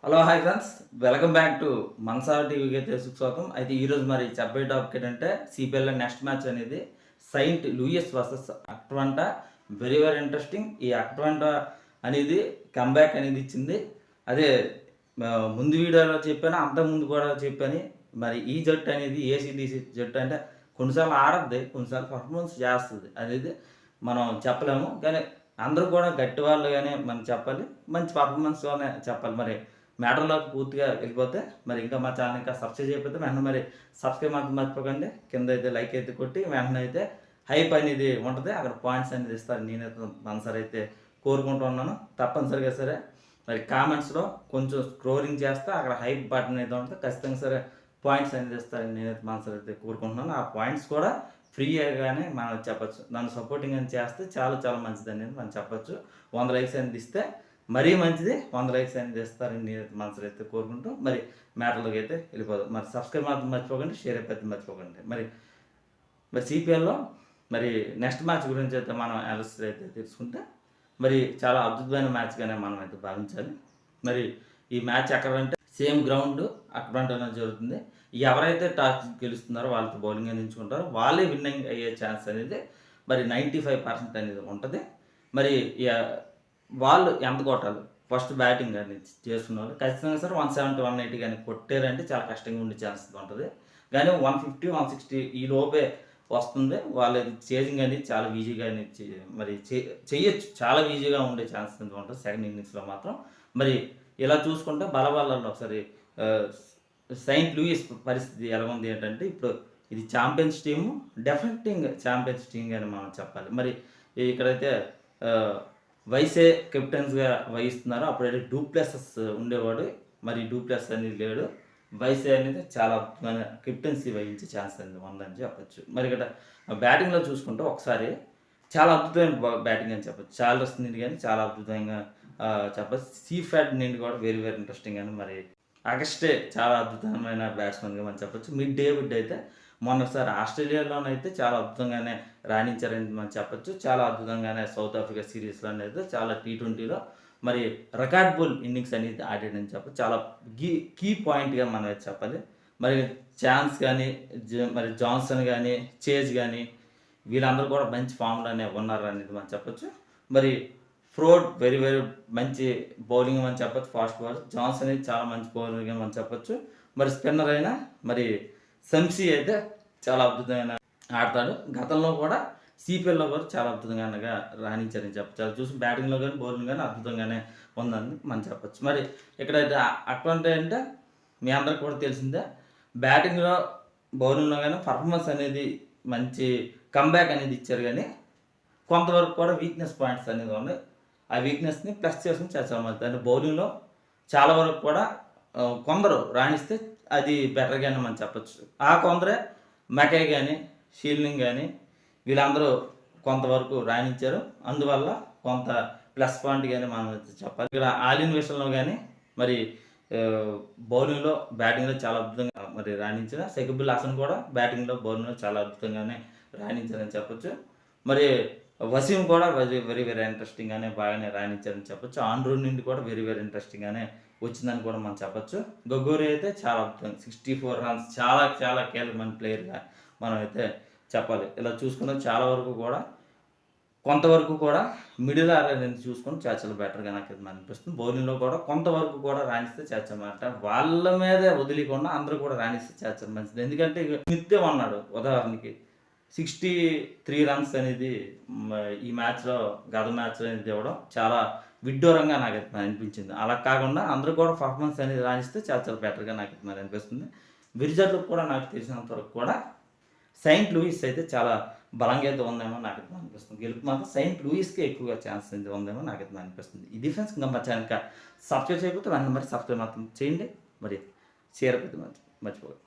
Hello hi friends, welcome back to Mansar టీవీకి అయితే సుస్వాగతం. అయితే ఈరోజు మరి చెప్పే టాపిక్ ఏంటంటే సిపిఎల్ నెక్స్ట్ మ్యాచ్ అనేది Saint Louis versus Atlanta. Very very interesting. ఈ అట్లాంటా అనేది కంబ్యాక్ అనేది ఇచ్చింది. అదే ముందు వీడియోలో చెప్పాను, అంతకుముందు కూడా చెప్పాను. మరి ఈ జట్టు అనేది ఏసీడీసీ జట్టు అంటే కొన్నిసార్లు ఆడద్ది, కొన్నిసార్లు పర్ఫార్మెన్స్ చేస్తుంది అనేది మనం చెప్పలేము. కానీ అందరూ కూడా గట్టి వాళ్ళుగానే మనం చెప్పాలి, మంచి పర్ఫార్మెన్స్లోనే చెప్పాలి. మరి మ్యాటర్లోకి పూర్తిగా వెళ్ళిపోతే మరి ఇంకా మా ఛానల్ ఇంకా సబ్స్క్రైబ్ చేయకపోతే వెంటనే మరి సబ్స్క్రైబ్ మాత్రం మర్చిపోకండి. కింద అయితే లైక్ అయితే కొట్టి వెంటనే అయితే హైప్ అనేది ఉంటుంది, అక్కడ పాయింట్స్ అనేది ఇస్తారు. నేనైతే మనసారి అయితే కోరుకుంటూ ఉన్నాను. తప్పనిసరిగా సరే మరి కామెంట్స్లో కొంచెం స్క్రోలింగ్ చేస్తే అక్కడ హైప్ బటన్ అయితే ఉంటుంది, ఖచ్చితంగా సరే పాయింట్స్ అనేది ఇస్తారని నేనైతే మనసారి అయితే కోరుకుంటున్నాను. ఆ పాయింట్స్ కూడా ఫ్రీగానే మనం చెప్పచ్చు. నన్ను సపోర్టింగ్ అని చేస్తే చాలా చాలా మంచిది అనేది మనం చెప్పచ్చు. 100 లైక్స్ అనేది ఇస్తే మరీ మంచిది. 100 లైక్స్ అనేది ఇస్తారని నేను మనసులో అయితే కోరుకుంటూ మరి మ్యాటర్లోకి అయితే వెళ్ళిపోదాం. మరి సబ్స్క్రైబ్ మాత్రం మర్చిపోకండి, షేర్ అయితే మర్చిపోకండి. మరి మరి సిపిఎల్లో మరి నెక్స్ట్ మ్యాచ్ గురించి అయితే మనం అనాలిసిస్ అయితే తెలుసుకుంటే మరి చాలా అద్భుతమైన మ్యాచ్గానే మనం అయితే భావించాలి. మరి ఈ మ్యాచ్ ఎక్కడంటే సేమ్ గ్రౌండ్ అక్కడంటేనే జరుగుతుంది. ఎవరైతే టాస్ గెలుస్తున్నారో వాళ్ళతో బౌలింగ్ అందించుకుంటారో వాళ్ళే విన్నింగ్ అయ్యే ఛాన్స్ అనేది మరి 95% అనేది ఉంటుంది. మరి వాళ్ళు ఎంత కొట్టాలి, ఫస్ట్ బ్యాటింగ్ కానీ చేస్తున్న వాళ్ళు ఖచ్చితంగా సరే 170 180 కానీ కొట్టారంటే చాలా కష్టంగా ఉండే ఛాన్స్ ఉంటుంది. కానీ 150 160 ఈ లోపే వస్తుంది. వాళ్ళ చేజింగ్ అనేది చాలా ఈజీగా మరి చేయొచ్చు, చాలా ఈజీగా ఉండే ఛాన్స్ ఉంటుంది సెకండ్ ఇన్నింగ్స్లో మాత్రం. మరి ఇలా చూసుకుంటే బలబాలలో ఒకసారి సెయింట్ లూయిస్ పరిస్థితి ఎలా ఉంది ఏంటంటే, ఇప్పుడు ఇది ఛాంపియన్స్ టీము, డెఫినెటింగ్ ఛాంపియన్స్ టీమ్ అని మనం చెప్పాలి. మరి ఇక్కడైతే వైసే కెప్టెన్స్గా వహిస్తున్నారు. అప్పుడైతే డూప్లెసెస్ ఉండేవాడు, మరి డూప్లెస్ అనేది లేడు. వైసే అనేది చాలా అద్భుతమైన కెప్టెన్సీ వహించే ఛాన్స్ అనేది ఉందని చెప్పచ్చు. మరి ఇక్కడ బ్యాటింగ్లో చూసుకుంటే ఒకసారి చాలా అద్భుతమైన బ్యాటింగ్ అని చెప్పచ్చు. చార్లస్ నుండి కానీ చాలా అద్భుతంగా చెప్పచ్చు. సీఫ్యాడ్ నుండి కూడా వెరీ వెరీ ఇంట్రెస్టింగ్ అని, మరి అగస్టే చాలా అద్భుతమైన బ్యాట్స్మెన్గా మనం చెప్పచ్చు. మిడ్ డేవిడ్ అయితే మొన్నసారి ఆస్ట్రేలియాలోనైతే చాలా అద్భుతంగానే రాణించారని మనం చెప్పచ్చు. చాలా అద్భుతంగానే సౌత్ ఆఫ్రికా సిరీస్లో అయితే చాలా T20లో మరి రికార్డబుల్ ఇన్నింగ్స్ అనేది ఆడాడని చెప్పచ్చు. చాలా కీ పాయింట్గా మనం అయితే చెప్పాలి. మరి ఛాన్స్ కానీ మరి జాన్సన్ కానీ చేజ్ కానీ వీళ్ళందరూ కూడా మంచి ఫామ్లోనే ఉన్నారు అనేది మనం చెప్పచ్చు. మరి ఫ్రోడ్ వెరీ వెరీ మంచి బౌలింగ్ అని చెప్పచ్చు, ఫాస్ట్ బౌలర్. జాన్సన్ అనేది చాలా మంచి బౌలింగ్ అని మనం చెప్పచ్చు. మరి స్పిన్నర్ అయినా మరి సంసీ అయితే చాలా అద్భుతమైన ఆడతాడు. గతంలో కూడా సిపిఎల్లో కూడా చాలా అద్భుతంగా రాణించారని చెప్పచ్చు. అది చూసి బ్యాటింగ్లో కానీ బౌలింగ్ కానీ అద్భుతంగానే ఉందని మనం చెప్పచ్చు. మరి ఇక్కడైతే అట్లాంటి అంటే మీ అందరికి కూడా తెలిసిందే, బ్యాటింగ్లో బౌలింగ్లో కానీ పర్ఫార్మెన్స్ అనేది మంచి కంబ్యాక్ అనేది ఇచ్చారు. కానీ కొంతవరకు కూడా వీక్నెస్ పాయింట్స్ అనేది ఉన్నాయి. ఆ వీక్నెస్ని ప్లస్ చేసుకుని చేస్తాం. అంటే బౌలింగ్లో చాలా వరకు కూడా కొందరు రాణిస్తే అది బెటర్గానే మనం చెప్పచ్చు. ఆ కొందరే మెకై కానీ షీల్డింగ్ కానీ వీళ్ళందరూ కొంతవరకు రాణించారు. అందువల్ల కొంత ప్లస్ పాయింట్ కానీ మనం చెప్పాలి. ఇక్కడ ఆలిన్ విషయంలో కానీ మరి బౌలింగ్లో బ్యాటింగ్లో చాలా అద్భుతంగా మరి రాణించిన షకీబుల్ హసన్ కూడా బ్యాటింగ్లో బౌలింగ్లో చాలా అద్భుతంగానే రాణించారని చెప్పచ్చు. మరి వసీం కూడా వెరీ వెరీ ఇంట్రెస్టింగ్గానే బాగానే రాణించారని చెప్పచ్చు. ఆండ్రూ నుండి కూడా వెరీ వెరీ ఇంట్రెస్టింగ్గానే వచ్చిందని కూడా మనం చెప్పచ్చు. గొగ్గోరి అయితే చాలా అద్భుతంగా 64 రన్స్, చాలా చాలా కీలకమైన ప్లేయర్గా మనం అయితే చెప్పాలి. ఇలా చూసుకున్న చాలా వరకు కూడా కొంతవరకు కూడా మిడిల్ ఆర్డర్ అనేది చూసుకొని చాలా బెటర్గా నాకు ఇది అనిపిస్తుంది. బౌలింగ్లో కూడా కొంతవరకు కూడా రాణిస్తే చేర్చమాట, వాళ్ళ మీదే వదిలేకుండా అందరూ కూడా రాణిస్తే చేర్చడం మంచిది. ఎందుకంటే స్మిత్ ఉన్నాడు ఉదాహరణకి 63 రన్స్ అనేది ఈ మ్యాచ్లో గత మ్యాచ్లో అనేది ఇవ్వడం చాలా విడ్డూరంగా నాకు అనిపించింది. అలా కాకుండా అందరూ కూడా పర్ఫార్మెన్స్ అనేది రాణిస్తే చాలా బెటర్గా నాకు మరి అనిపిస్తుంది. విరిజర్లకు కూడా నాకు తెలిసినంత వరకు కూడా సెయింట్ లూయిస్ అయితే చాలా బలంగా అయితే ఉందేమో నాకు అనిపిస్తుంది. గెలుపు మాత్రం సెయింట్ లూయిస్కి ఎక్కువగా ఛాన్స్ అయితే ఉందేమో నాకు అనిపిస్తుంది. ఈ డిఫెన్స్ ఇంకా మా ఛానల్ ఇంకా సబ్స్క్రైబ్ చేయకపోతే వెంటనే మరి సబ్స్క్రైబ్ మాత్రం చేయండి. మరి షేర్ అయితే మర్చిపోకండి.